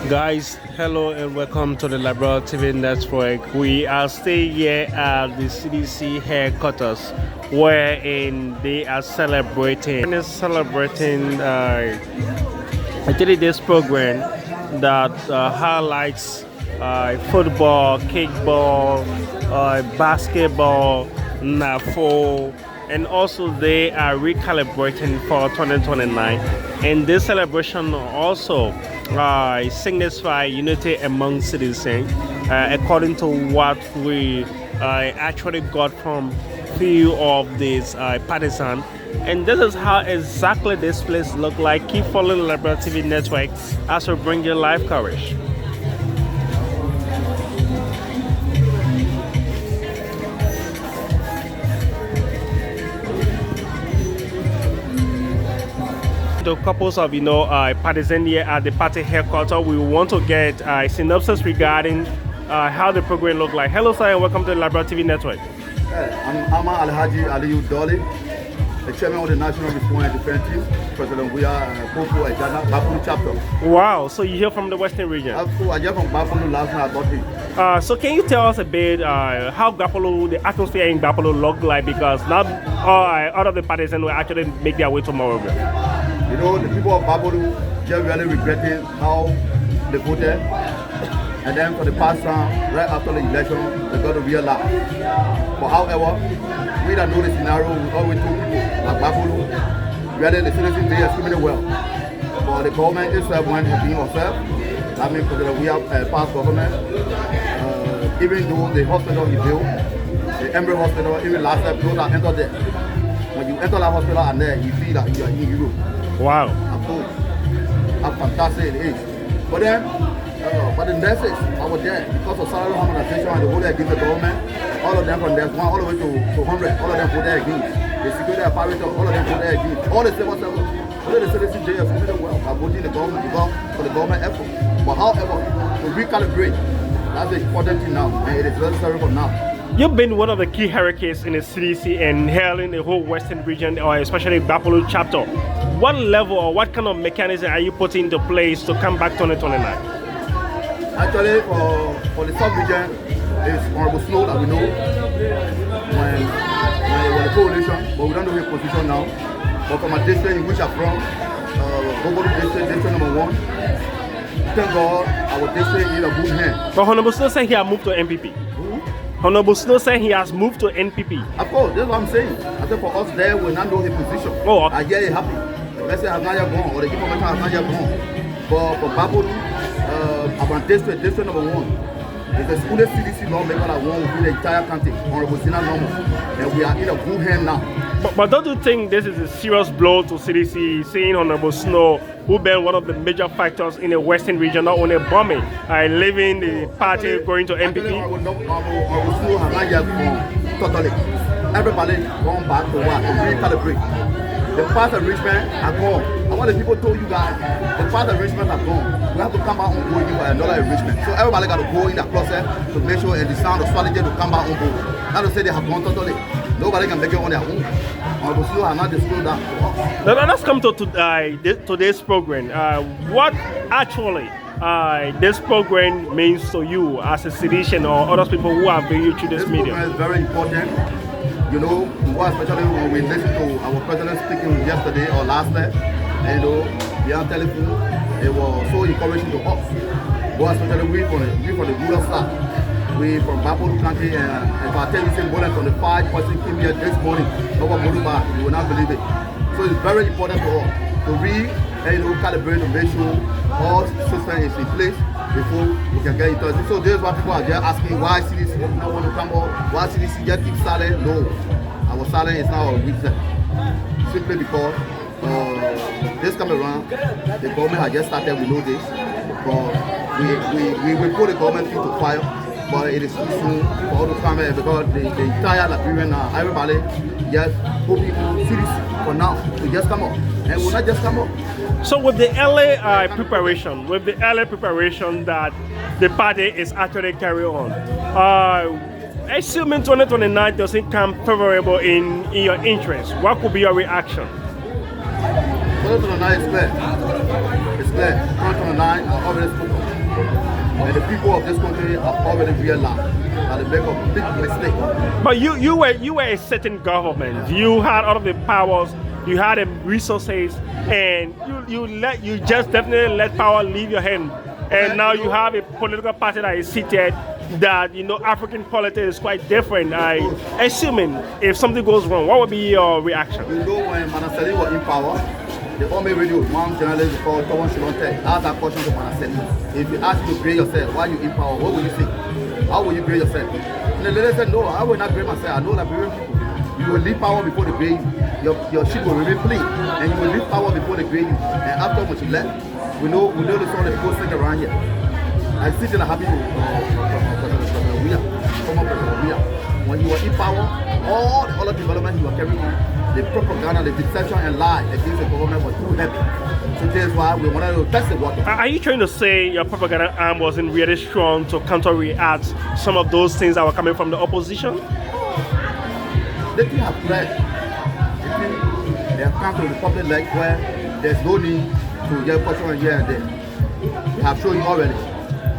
Guys, hello and welcome to the Liberia TV network. We are staying here at the CDC headquarters wherein they are celebrating actually this program that highlights football, kickball, basketball, NAFO, and also they are recalibrating for 2029. And this celebration also signify unity among citizens, according to what we actually got from few of these partisans. And this is how exactly this place look like. Keep following the Liberia TV network as we bring you live coverage. The couples of partisans here at the party headquarters. We want to get a synopsis regarding how the program look like. Hello sir and welcome to the Liberia TV network. I'm Ama Alhaji Aliyu Dolly, the chairman of the National Response and Defense Team. President, we are Koko Ejana, Bapulu chapter. Wow, so you're here from the Western region? I just from Bapulu last night I got here. So can you tell us a bit how Bapulu, the atmosphere in Bapulu look like, because now all of the partisans will actually make their way to Monrovia? You know, the people of Bapulu just really regretting how they voted. And then for the past time, right after the election, they got to realize. But however, we that know the scenario, we always told people like Bapulu, really the citizens they extremely well. But the government itself went and being ourselves. I mean, because we have a past government. Even though the hospital is built, the Embry Hospital, even last time, those that enter there. When you enter that hospital and there, you feel that you are in Europe. Wow. How fantastic it is. But then, but the nurses, I was there because of salary harmonization and the whole against the government. All of them from there, all the way to 100, all of them voted against. The security apparatus, all of them voted against. All the civil servants, all the citizens there are really well by voting the government because for the government effort. But however, to recalibrate, that's the important thing now, and it is necessary for now. You've been one of the key hurricanes in the CDC and hailing the whole Western region, or especially Bapulu chapter. What level or what kind of mechanism are you putting into place to come back 2029? Actually, for the sub-region, it's Honorable Snow that we know when it was a coalition, but we don't know his position now. But from a district in which I'm from, Bapulu district number 1, thank God our district is a good hand. But Honorable Snow said he has moved to NPP. Honorable Snow said he has moved to NPP. Of course, that's what I'm saying. I said for us there, we not know his position. Oh, okay. I get it happy. The message has not yet gone, or the information has not yet gone. But for Bapulu, our district number 1, it's the school CDC lawmaker that won within the entire country, Honorable Zina Normal. And we are in a good hand now. But don't you think this is a serious blow to CDC, seeing Honorable Snow, who been one of the major factors in the Western region, not only bombing, leaving the party, going to NPP? Honorable Snow has not yet gone totally. Everybody gone back to what? To recalibrate. The past arrangements are gone. And what the people told you guys, the past arrangements are gone. We have to come back on board by another arrangement. So everybody got to go in that process to make sure and the sound of strategy to come back on board. Not to say they have gone totally. Nobody can make it on their own. Honorable Snow has not disclosed that to us. Now let's come to today's program. What actually this program means to you as a citizen or other people who are viewing you through this media? Program is very important. You know, especially when we listen to our president speaking yesterday or last night, and you know, beyond telephone, it was so encouraging to us. But especially we from the rural side, we from Bapulu country, and if I tell you say more than 25 person came here this morning over Moruba, you will not believe it. So it's very important for us to calibrate to make sure all system is in place before we can get in touch. So this is why people are just asking why CDC does not want to come out, why CDC just keep silent. No, our silence is not our reason. Simply because this time around, the government has just started, we know this, but we will put the government feet to fire, but it is too soon for all the family because the entire Liberian, everybody just hoping CDC for now to just come up, and will not just come up. So with the early preparation, that the party is actually carrying on, assuming 2029 doesn't come favorable in your interest, what could be your reaction? 2029 is clear. It's clear. 2029, I already spoken. And the people of this country have already realized that they make a big mistake. But you were a certain government. You had all of the powers, you had the resources, and you just definitely let power leave your hand. And now you have a political party that is seated that, you know, African politics is quite different. Assuming if something goes wrong, what would be your reaction? You know, when Manaseli was in power, the only radio, one journalist called Thomas Shilonte asked that question to Manaseli. If you ask you to grade yourself while you in power, what will you say? How will you grade yourself? And the lady said, no, I will not grade myself. I know that Liberian people, you will leave power before they grade you. Your shit will remain clean, and you will leave power before they grade you. And after what you left, we know the song that people sing around here. I sit in a happy when you were in power, all the other development you were carrying on, the propaganda, the deception and lie against the government was too heavy. So that's why we wanted to test the water. Are you trying to say your propaganda arm wasn't really strong to counter-react some of those things that were coming from the opposition? They can have pledged. They have come to the public like where there's no need to get question here and there. They have shown you already.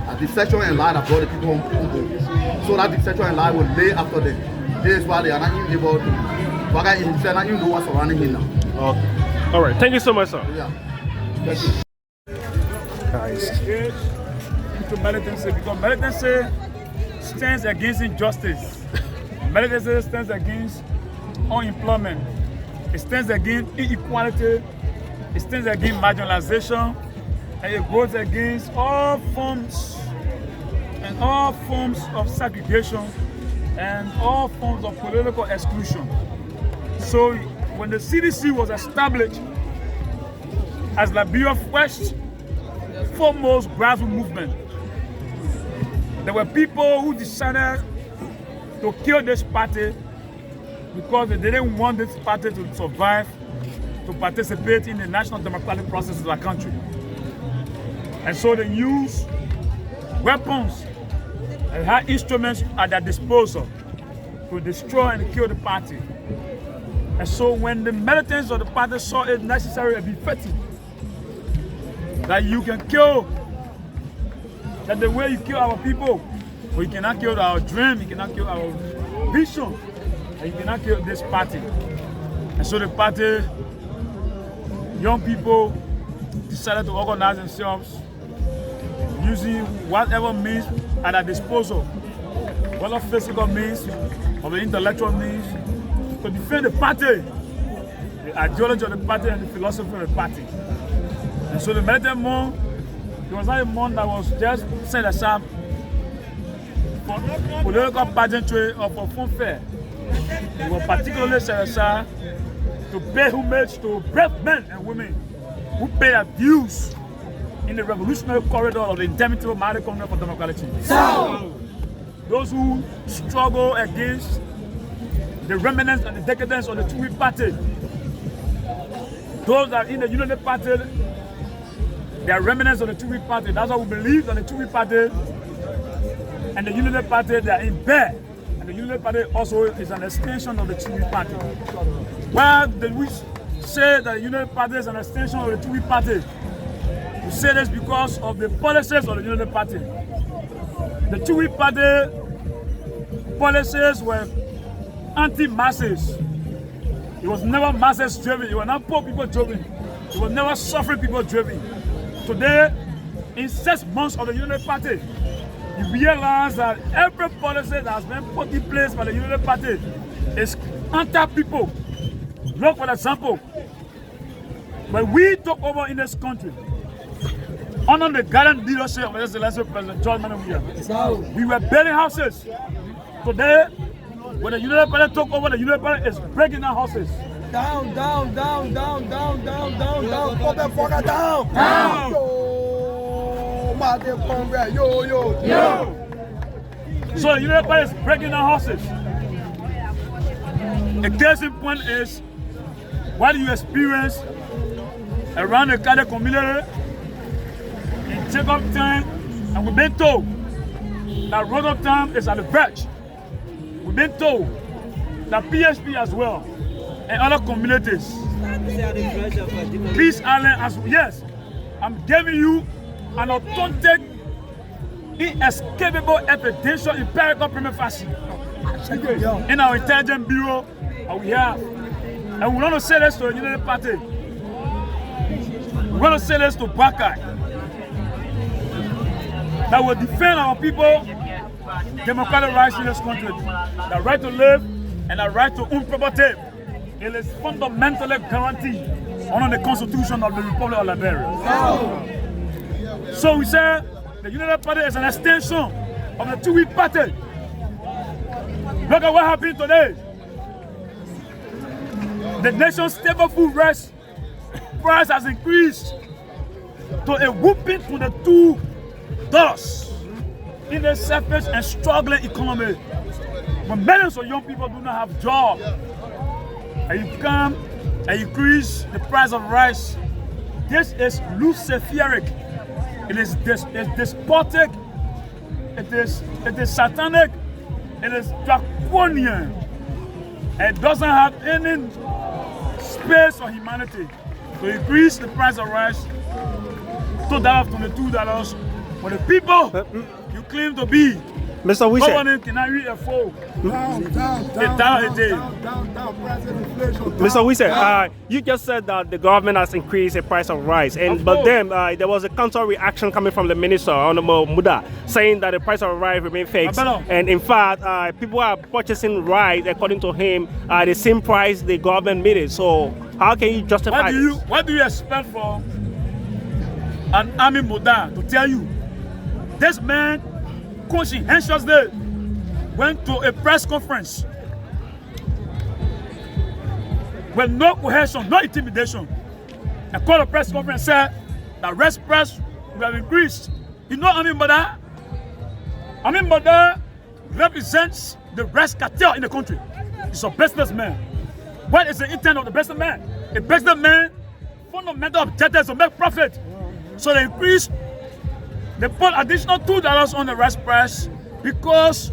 A deception and lie that brought the people home. So that deception and lie will lay after them. This is why they are not even able to. Baga himself not even know what's surrounding him now. Okay. All right. Thank you so much, sir. Yeah. Thank you. Guys. Into militancy, because militancy stands against injustice. Militancy stands against unemployment. It stands against inequality. It stands against marginalization. And it goes against all forms of segregation and all forms of political exclusion. So when the CDC was established as Liberia's first foremost grassroots movement, there were people who decided to kill this party because they didn't want this party to survive, to participate in the national democratic process of our country. And so they used weapons and had instruments at their disposal to destroy and kill the party. And so when the militants of the party saw it necessary and effective, that you can kill, that the way you kill our people, but you cannot kill our dream, you cannot kill our vision, and you cannot kill this party. And so the party, young people decided to organize themselves using whatever means at their disposal, whether physical means or the intellectual means, to defend the party, the ideology of the party and the philosophy of the party. And so the militant month, it was not a month that was just set aside for political pageantry or for funfair. It was particularly set aside to pay homage to brave men and women who paid their dues in the revolutionary corridor of the indomitable mitochondria for democracy. Those who struggle against the remnants and the decadence of the two-week party. Those that are in the Unity Party, they are remnants of the two-week party. That's why we believe that the two-week party and the Unity Party, they are in bed. And the Unity Party also is an extension of the two-week party. Why do we say that the Unity Party is an extension of the two-week party? We say this because of the policies of the Unity Party. The two-week party policies were anti-masses. It was never masses driven. It was not poor people driven. It was never suffering people driven. Today, in 6 months of the Unity Party, you realize that every policy that has been put in place by the Unity Party is anti-people. Look, for example, when we took over in this country, under the guidance leadership of His Excellency President George Manuel Williams, we were building houses. Today, when the Unity Party took over, the Unity Party is breaking down houses. Down, down, down, down, down, down, down, down, motherfucker, down, down. Yo, motherfucker, yo, yo, yo. So the Unity Party is breaking down houses. A case in point is what you experience around the Kade community in Jacob time, and we've been told that Road of Time is at the verge. We've been told that PHP as well and other communities. Peace Island as well. Yes, I'm giving you an authentic inescapable evidential empirical prima facie. In our intelligence bureau, we have. And we want to say this to the United Party. We want to say this to Bakai. That will defend our people, democratic rights in this country. The right to live and the right to own property. It is fundamentally guaranteed under the Constitution of the Republic of Liberia. So we say the United Party is an extension of the two-week party. Look at what happened today. The nation's staple food price has increased to a whooping $22 in a selfish and struggling economy. When millions of young people do not have jobs, and you come and increase the price of rice, this is luciferic. It is despotic. It is satanic. It is draconian. It doesn't have any space for humanity to increase the price of rice to $22 when the people you claim to be Mr. Wisseh. Mr. Wisseh, you just said that the government has increased the price of rice, but then there was a counter reaction coming from the minister, Honorable Muda, saying that the price of rice remains fixed. And in fact, people are purchasing rice according to him the same price the government made it. So how can you justify this? What do you expect for an army Muda to tell you? This man conscientiously went to a press conference with no coercion, no intimidation, and called a press conference and said that rice price will have increased. You know Amin Bada? Amin Bada represents the rice cartel in the country. He's a businessman. What is the intent of the businessman? A businessman, fundamental objective is to make profit. So they increased. They put additional $2 on the rice price because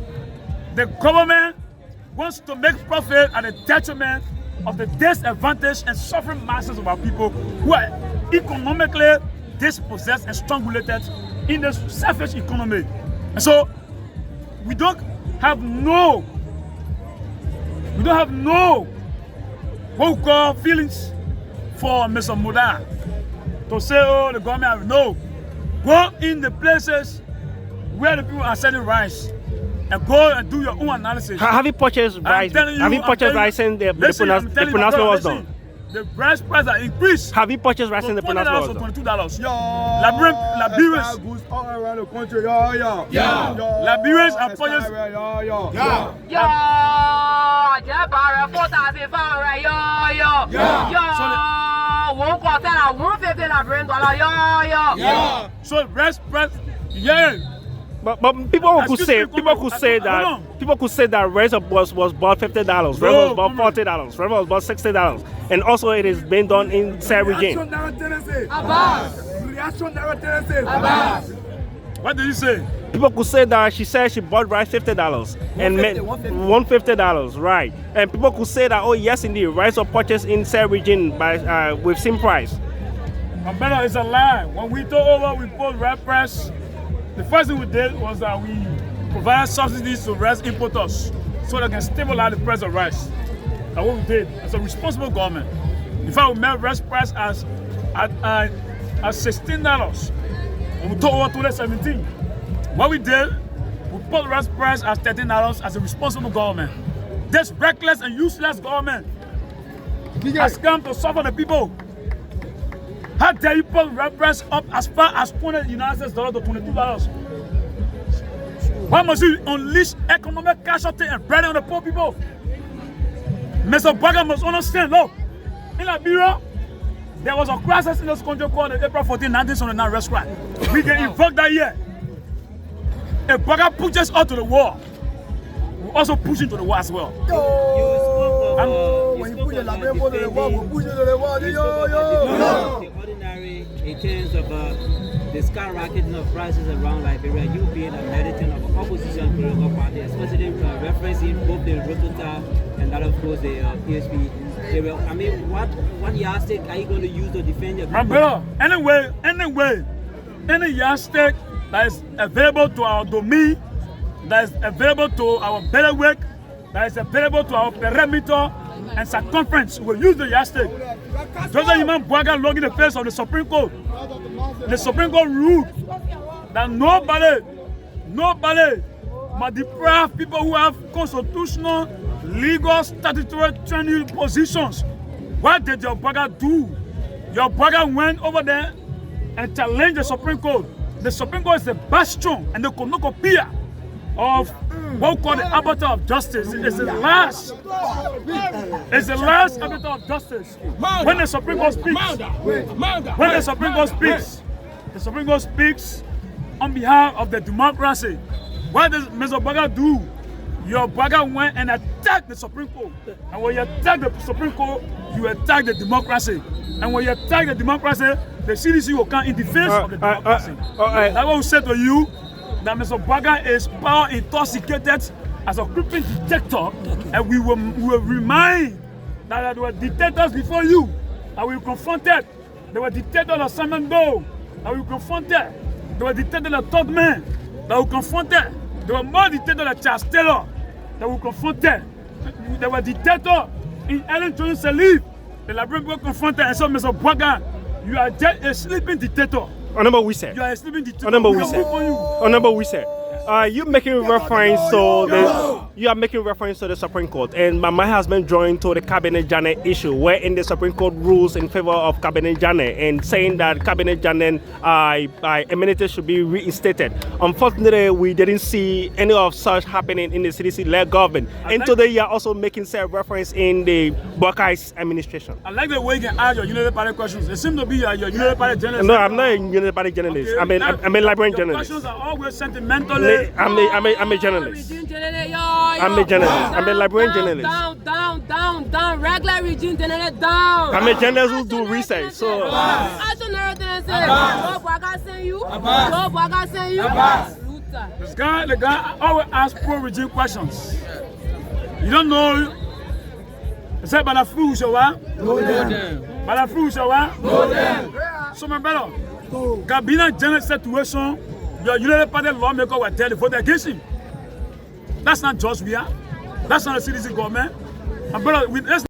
the government wants to make profit at the detriment of the disadvantaged and suffering masses of our people who are economically dispossessed and strangulated in this selfish economy. And so we don't have no what we call feelings for Mr. Muda to say, oh, the government, no. Go in the places where the people are selling rice and go and do your own analysis. Have you purchased rice? Have you purchased rice in the pronouncement was done? The rice price has increased. Have you purchased rice in the pronouncement was done? $22. Liberians all around the country. Liberians are purchasing. So the rice price, But people could say that rice was bought $50, rice was bought $40, rice was bought $60, and also it is being done in Sarah region. What did you say? People could say that she said she bought rice $50 and $150, right? And people could say that, oh yes, indeed, rice was purchased in Sarah region by with same price. But better, it's a lie. When we took over, we put rice price. The first thing we did was that we provided subsidies to rice importers so they can stabilize the price of rice. That's what we did as a responsible government. In fact, we made rice price as $16 when we took over 2017. What we did, we put rice price as $13 as a responsible government. This reckless and useless government has come to suffer the people. How dare you put rice price up as far as $20 United States to $22? Why must you unleash economic casualty and burden on the poor people? Mr. Baga must understand, look, in Liberia, there was a crisis in this country called the April 14, 1979 Red Strike. We can invoke that year. If Baga pushes us out to the war, we also push into the war as well. When you push the Liberia to the war, we push into the war. Ordinary, in terms of the skyrocketing of prices around Liberia, you being a militant of an opposition political party, especially referencing both the Rotota and that of course the PSP. I mean, what yardstick are you going to use to defend your people? My brother, anyway, any yardstick that is available to our domain, that is available to our bailiwick, that is available to our perimeter and circumference. We will use the yardstick. Joseph Imam Bwaga looked in the face of the Supreme Court. The Supreme Court ruled that nobody must deprive people who have constitutional, legal, statutory training positions. What did your Bwaga do? Your Bwaga went over there and challenged the Supreme Court. The Supreme Court is the bastion and the cornucopia of what we call the arbiter of justice. It's the last arbiter of justice. When the Supreme Court speaks, the Supreme Court speaks on behalf of the democracy. What does Mr. Bwaga do? Your Bwaga went and attacked the Supreme Court. And when you attack the Supreme Court, you attack the democracy. And when you attack the democracy, the CDC will come in defense of the democracy. That's what we said to you, that Mr. Bwaga is power intoxicated as a crippling detector, and we will remind that there were dictators before you, and we confronted. There were dictators of Simon Doe, and we confronted. There were dictators of Todd Man, that we confronted. There were more dictators of Charles Taylor, that we confronted. There were dictators in Ellen Johnson Sirleaf, the Liberian people confronted, and so Mr. Bwaga, you are just a sleeping dictator. Honorable Wisseh. You are a sleeping dictator. Honorable Wisseh. You're making reference to the Supreme Court, and my mind has been drawn to the Cabinet Jane issue, wherein the Supreme Court rules in favor of Cabinet Jane and saying that Cabinet Jane immunity should be reinstated. Unfortunately, we didn't see any of such happening in the CDC-led government, and today you are also making said reference in the Bwaga's administration. I like the way you can ask your United Party questions. It seems to be your United Party journalist. No, I'm not a United Party journalist. Okay. I'm a Liberian journalist. Questions are always sentimentally. I'm a journalist. I'm a journalist. I'm a Liberian journalist. Down. Regular regime journalist down. I'm a journalist who do research. So. I should know everything I say. Joe Bwaga send you. The guy always asks pro-regime questions. You don't know. He said, "But the food, so what? No them. So my brother, Cabinet general situation. Your United Party lawmaker were there to vote against him. That's not just we are. That's not a CDC government. And brother, let's